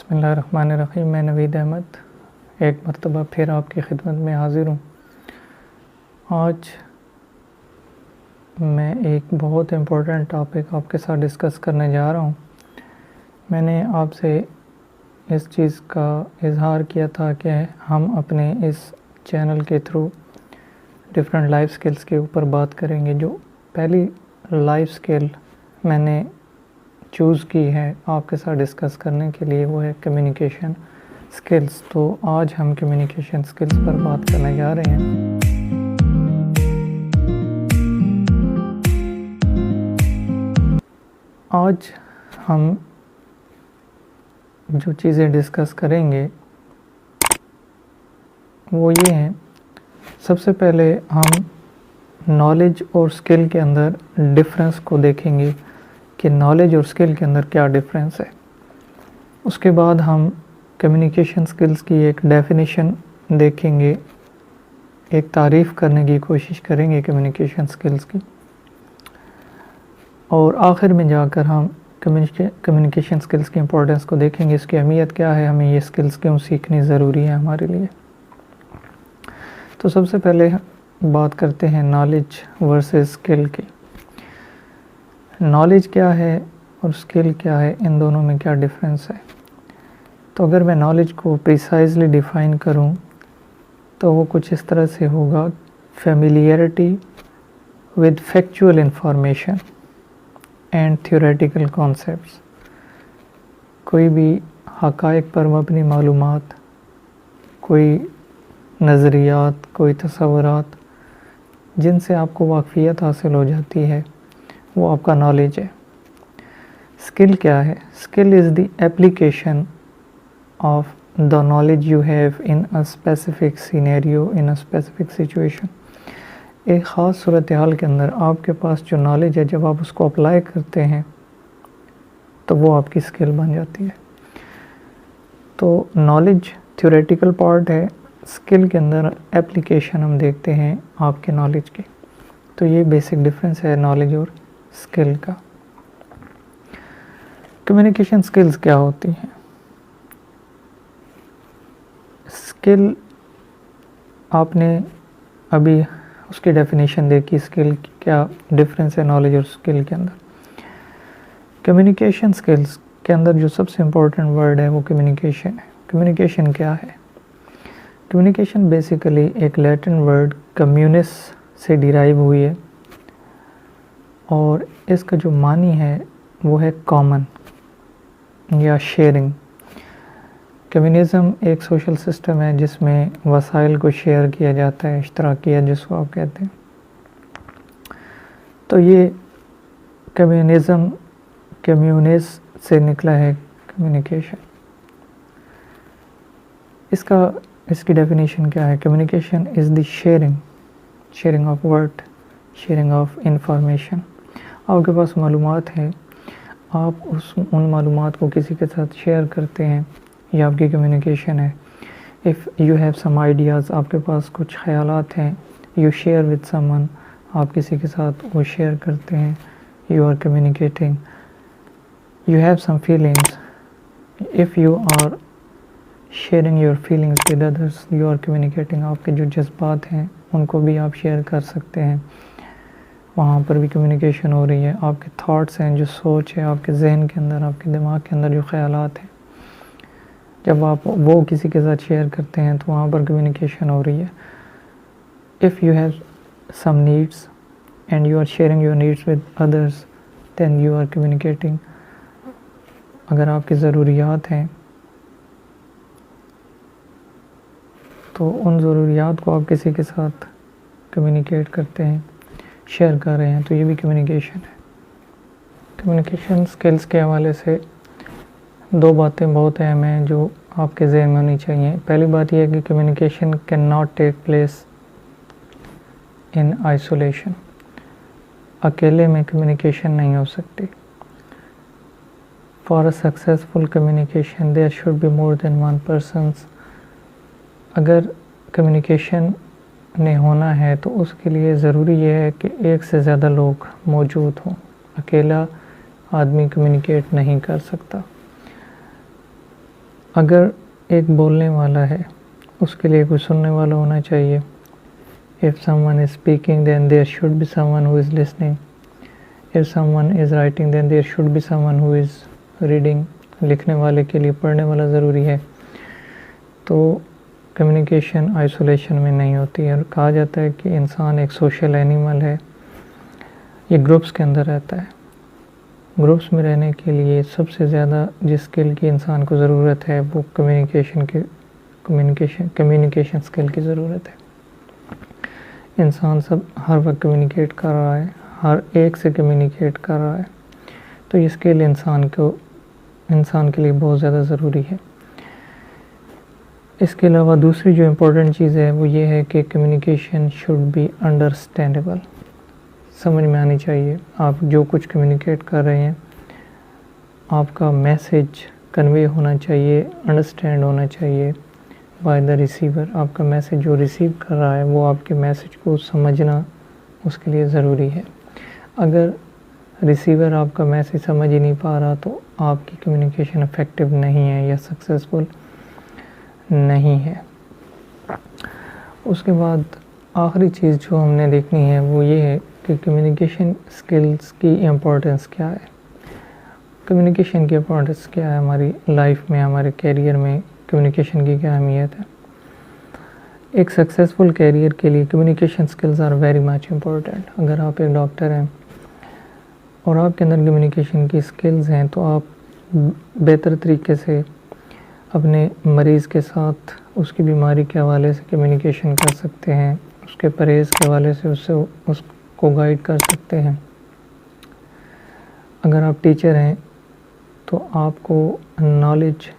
बिस्मिल्लाहिर्रहमानिर्रहीम। मैं नवीद अहमद एक मरतबा फिर आपकी खिदमत में हाज़िर हूँ। आज मैं एक बहुत इम्पोर्टेंट टॉपिक आपके साथ डिस्कस करने जा रहा हूँ। मैंने आपसे इस चीज़ का इज़हार किया था कि हम अपने इस चैनल के थ्रू डिफरेंट लाइफ स्किल्स के ऊपर बात करेंगे। जो पहली लाइफ स्किल मैंने चूज़ की है आपके साथ डिस्कस करने के लिए वो है कम्युनिकेशन स्किल्स। तो आज हम कम्युनिकेशन स्किल्स पर बात करने जा रहे हैं। आज हम जो चीज़ें डिस्कस करेंगे वो ये हैं। सबसे पहले हम नॉलेज और स्किल के अंदर डिफरेंस को देखेंगे कि नॉलेज और स्किल के अंदर क्या डिफरेंस है। उसके बाद हम कम्युनिकेशन स्किल्स की एक डेफिनेशन देखेंगे, एक तारीफ़ करने की कोशिश करेंगे कम्युनिकेशन स्किल्स की, और आखिर में जाकर हम कम्युनिकेशन स्किल्स की इम्पोर्टेंस को देखेंगे, इसकी अहमियत क्या है, हमें ये स्किल्स क्यों सीखनी ज़रूरी है हमारे लिए। तो सबसे पहले बात करते हैं नॉलेज वर्सेस स्किल की। नॉलेज क्या है और स्किल क्या है, इन दोनों में क्या डिफरेंस है। तो अगर मैं नॉलेज को प्रिसाइजली डिफ़ाइन करूं तो वो कुछ इस तरह से होगा: familiarity with factual information and theoretical concepts. कोई भी हक़ाइक़ पर मबनी मालूमात, कोई नज़रियात, कोई तसव्वुरात जिनसे आपको वाक़फ़ियत हासिल हो जाती है, वो आपका नॉलेज है। स्किल क्या है? Skill is the application of the knowledge you have in a specific scenario, in a specific situation। एक ख़ास सूरत हाल के अंदर आपके पास जो नॉलेज है, जब आप उसको अप्लाई करते हैं तो वो आपकी स्किल बन जाती है। तो नॉलेज थ्योरेटिकल पार्ट है, स्किल के अंदर एप्लीकेशन हम देखते हैं आपके नॉलेज की। तो ये बेसिक डिफरेंस है नॉलेज और स्किल का। कम्युनिकेशन स्किल्स क्या होती हैं? स्किल आपने अभी उसकी डेफिनेशन देखी, स्किल क्या डिफरेंस है नॉलेज और स्किल के अंदर। कम्युनिकेशन स्किल्स के अंदर जो सबसे इम्पोर्टेंट वर्ड है वो कम्युनिकेशन है। कम्युनिकेशन क्या है? कम्युनिकेशन बेसिकली एक लैटिन वर्ड कम्युनिस से डिराइव हुई है और इसका जो मानी है वो है कॉमन या शेयरिंग। कम्युनिज़म एक सोशल सिस्टम है जिसमें वसाइल को शेयर किया जाता है, इश्तराकियत जिसको आप कहते हैं। तो ये कम्युनिज़म कम्युनिस से निकला है कम्युनिकेशन। इसकी डेफिनेशन क्या है? Communication is the sharing of word, sharing of information. आपके पास मालूमात है, आप उन मालूमात को किसी के साथ शेयर करते हैं, ये आपकी कम्युनिकेशन है। If you have some ideas, आपके पास कुछ ख़यालात हैं, यू शेयर विद समवन, आप किसी के साथ वो शेयर करते हैं, you are communicating. You have some feelings, if you are sharing your feelings with others, you are communicating. आपके जो जज्बात हैं उनको भी आप शेयर कर सकते हैं, वहाँ पर भी कम्युनिकेशन हो रही है। आपके थॉट्स हैं, जो सोच है आपके जहन के अंदर, आपके दिमाग के अंदर जो ख़यालात हैं, जब आप वो किसी के साथ शेयर करते हैं तो वहाँ पर कम्युनिकेशन हो रही है। If you have some needs and you are sharing your needs with others, then you are communicating. अगर आपकी ज़रूरियात हैं तो उन ज़रूरियात को आप किसी के साथ कम्युनिकेट करते हैं, शेयर कर रहे हैं, तो ये भी कम्युनिकेशन है। कम्युनिकेशन स्किल्स के हवाले से दो बातें बहुत अहम हैं जो आपके ज़हन में होनी चाहिए। पहली बात यह है कि communication can not take place in isolation. अकेले में कम्युनिकेशन नहीं हो सकती। For a successful communication there should be more than one persons. अगर कम्युनिकेशन ने होना है तो उसके लिए ज़रूरी यह है कि एक से ज़्यादा लोग मौजूद हों। अकेला आदमी कम्युनिकेट नहीं कर सकता। अगर एक बोलने वाला है उसके लिए कोई सुनने वाला होना चाहिए. If someone is speaking, then there should be someone who is listening. If someone is writing, then there should be someone who is reading. लिखने वाले के लिए पढ़ने वाला ज़रूरी है. तो कम्युनिकेशन आइसोलेशन में नहीं होती है. और कहा जाता है कि इंसान एक सोशल एनिमल है, ये ग्रुप्स के अंदर रहता है. ग्रुप्स में रहने के लिए सबसे ज़्यादा जिस स्किल की इंसान को ज़रूरत है वो कम्युनिकेशन स्किल की ज़रूरत है. इंसान सब हर वक्त कम्युनिकेट कर रहा है, हर एक से कम्युनिकेट कर रहा है, तो ये स्किल इंसान के लिए बहुत ज़्यादा ज़रूरी है. इसके अलावा दूसरी जो इम्पोर्टेंट चीज़ है वो ये है कि कम्युनिकेशन शुड बी अंडरस्टैंडेबल. समझ में आनी चाहिए. आप जो कुछ कम्युनिकेट कर रहे हैं, आपका मैसेज कन्वे होना चाहिए, अंडरस्टैंड होना चाहिए बाय द रिसीवर. आपका मैसेज जो रिसीव कर रहा है वो आपके मैसेज को समझना उसके लिए ज़रूरी है. अगर रिसीवर आपका मैसेज समझ ही नहीं पा रहा तो आपकी कम्युनिकेशन इफ़ेक्टिव नहीं है या सक्सेसफुल नहीं है. उसके बाद आखिरी चीज़ जो हमने देखनी है वो ये है कि कम्युनिकेशन स्किल्स की इम्पोर्टेंस क्या है. कम्युनिकेशन की इम्पोर्टेंस क्या है हमारी लाइफ में, हमारे कैरियर में कम्युनिकेशन की क्या अहमियत है. एक सक्सेसफुल कैरियर के लिए communication skills are very much important. अगर आप एक डॉक्टर हैं और आपके अंदर कम्युनिकेशन की स्किल्स हैं तो आप बेहतर तरीके से अपने मरीज़ के साथ उसकी बीमारी के हवाले से कम्युनिकेशन कर सकते हैं, उसके परहेज़ के हवाले से उसको गाइड कर सकते हैं. अगर आप टीचर हैं तो आपको नॉलेज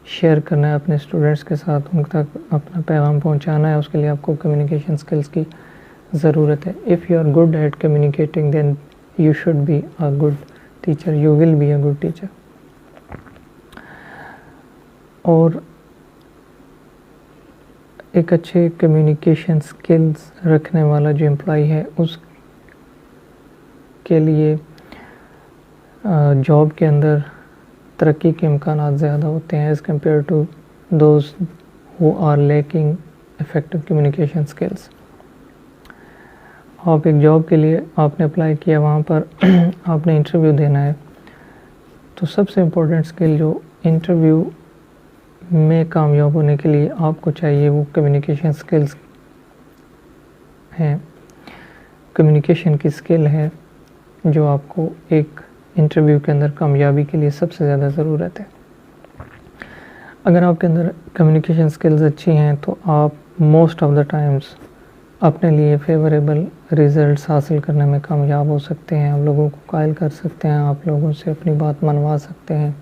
शेयर करना है अपने स्टूडेंट्स के साथ, उन तक अपना पैगाम पहुंचाना है, उसके लिए आपको कम्युनिकेशन स्किल्स की ज़रूरत है. If you are good at communicating then you should be a good teacher, you will be a good teacher. और एक अच्छे कम्युनिकेशन स्किल्स रखने वाला जो एम्प्लॉई है उसके लिए जॉब के अंदर तरक्की के इम्कानात ज़्यादा होते हैं as compare to those who are lacking effective communication skills. आप एक जॉब के लिए आपने अप्लाई किया, वहाँ पर आपने इंटरव्यू देना है, तो सबसे इम्पोर्टेंट स्किल जो इंटरव्यू में कामयाब होने के लिए आपको चाहिए वो कम्युनिकेशन स्किल्स हैं. कम्युनिकेशन की स्किल है जो आपको एक इंटरव्यू के अंदर कामयाबी के लिए सबसे ज़्यादा ज़रूरत है. अगर आपके अंदर कम्युनिकेशन स्किल्स अच्छी हैं तो आप मोस्ट ऑफ द टाइम्स अपने लिए फेवरेबल रिज़ल्ट्स हासिल करने में कामयाब हो सकते हैं. आप लोगों को कायल कर सकते हैं, आप लोगों से अपनी बात मनवा सकते हैं.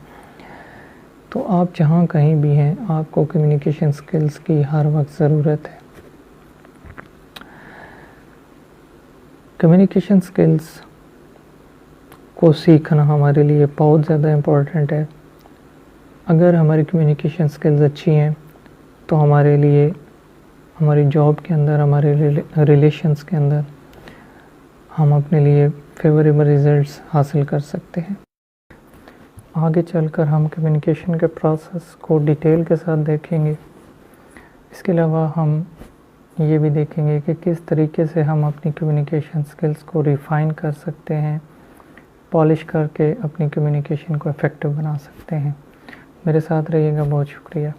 तो आप जहाँ कहीं भी हैं आपको कम्युनिकेशन स्किल्स की हर वक्त ज़रूरत है. कम्युनिकेशन स्किल्स को सीखना हमारे लिए बहुत ज़्यादा इम्पोर्टेंट है. अगर हमारी कम्युनिकेशन स्किल्स अच्छी हैं तो हमारे लिए हमारी जॉब के अंदर, हमारे रिलेशंस के अंदर हम अपने लिए फेवरेबल रिज़ल्ट्स हासिल कर सकते हैं. आगे चलकर हम कम्युनिकेशन के प्रोसेस को डिटेल के साथ देखेंगे. इसके अलावा हम ये भी देखेंगे कि किस तरीके से हम अपनी कम्युनिकेशन स्किल्स को रिफ़ाइन कर सकते हैं, पॉलिश करके अपनी कम्युनिकेशन को इफ़ेक्टिव बना सकते हैं. मेरे साथ रहिएगा. बहुत शुक्रिया.